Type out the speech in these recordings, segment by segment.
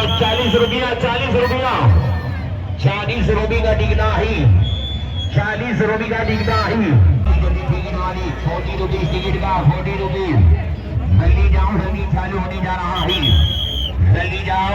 रुपया 40 रुपये का टिकट ही 40 रुपये का टिकट ही 40 रुपीज टिकट का 40 रुपीज। जल्दी जाओ, जल्दी चालू होने जा रहा है, जल्दी जाओ।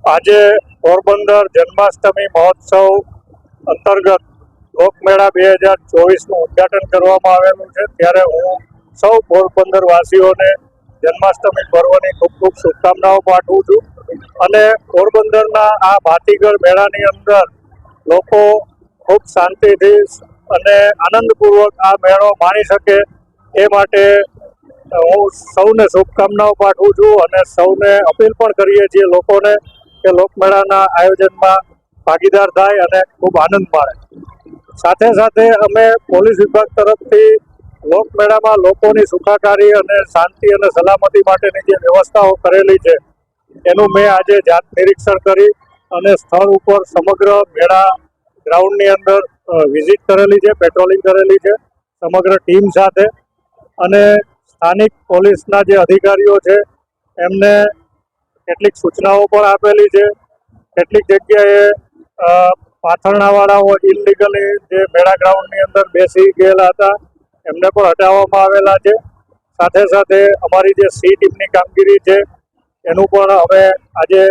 આજે પોરબંદર જન્માષ્ટમી મહોત્સવ અંતર્ગત લોકમેળા 2024નું ઉદ્ઘાટન કરવામાં આવેલું છે, ત્યારે હું સૌ પોરબંદર વાસીઓને જન્માષ્ટમી પર્વની ખૂબ ખૂબ શુભકામનાઓ પાઠવું છું અને પોરબંદરના આ ભાતીગળ મેળાની અંદર લોકો ખૂબ શાંતિથી અને આનંદપૂર્વક આ મેળો માણી શકે એ માટે હું સૌને શુભકામનાઓ પાઠવું છું અને સૌને અપીલ પણ કરીએ છીએ લોકોને કે લોકમેળાના આયોજનમાં ભાગીદાર થાય અને ખૂબ આનંદ માણે। સાથે સાથે અમે પોલીસ વિભાગ તરફથી લોકમેળામાં લોકોની સુખાકારી અને શાંતિ અને સલામતી માટેની જે વ્યવસ્થાઓ કરેલી છે એનું મેં આજે જાત નિરીક્ષણ કરી અને સ્થળ ઉપર સમગ્ર મેળા ગ્રાઉન્ડની અંદર વિઝિટ કરેલી છે, પેટ્રોલિંગ કરેલી છે સમગ્ર ટીમ સાથે, અને સ્થાનિક પોલીસના જે અધિકારીઓ છે એમને કેટલીક સૂચનાઓ પણ આપેલી છે। કેટલીક જગ્યાએ પાથરણાવાળાઓ ઇલીગલી જે મેળા ગ્રાઉન્ડની અંદર બેસી ગયેલા હતા એમને પણ હટાવવામાં આવેલા છે। સાથે સાથે અમારી જે સી ટીમની કામગીરી છે એનું પણ અમે આજે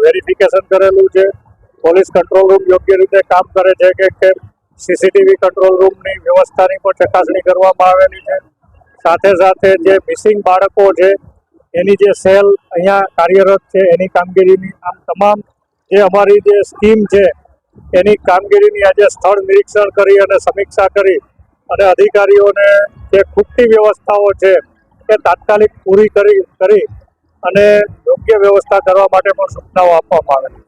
વેરિફિકેશન કરેલું છે। પોલીસ કંટ્રોલ રૂમ યોગ્ય રીતે કામ કરે છે કે સીસીટીવી કંટ્રોલ રૂમની વ્યવસ્થાની પણ ચકાસણી કરવામાં આવેલી છે। સાથે સાથે જે મિસિંગ બાળકો છે એની જે સેલ અહીંયા કાર્યરત છે એની કામગીરીની આમ તમામ જે અમારી જે સ્કીમ છે એની કામગીરીની આજે સ્થળ નિરીક્ષણ કરી અને સમીક્ષા કરી અને અધિકારીઓને જે ખૂટતી વ્યવસ્થાઓ છે એ તાત્કાલિક પૂરી કરી અને યોગ્ય વ્યવસ્થા કરવા માટે પણ સૂચનાઓ આપવામાં આવે છે।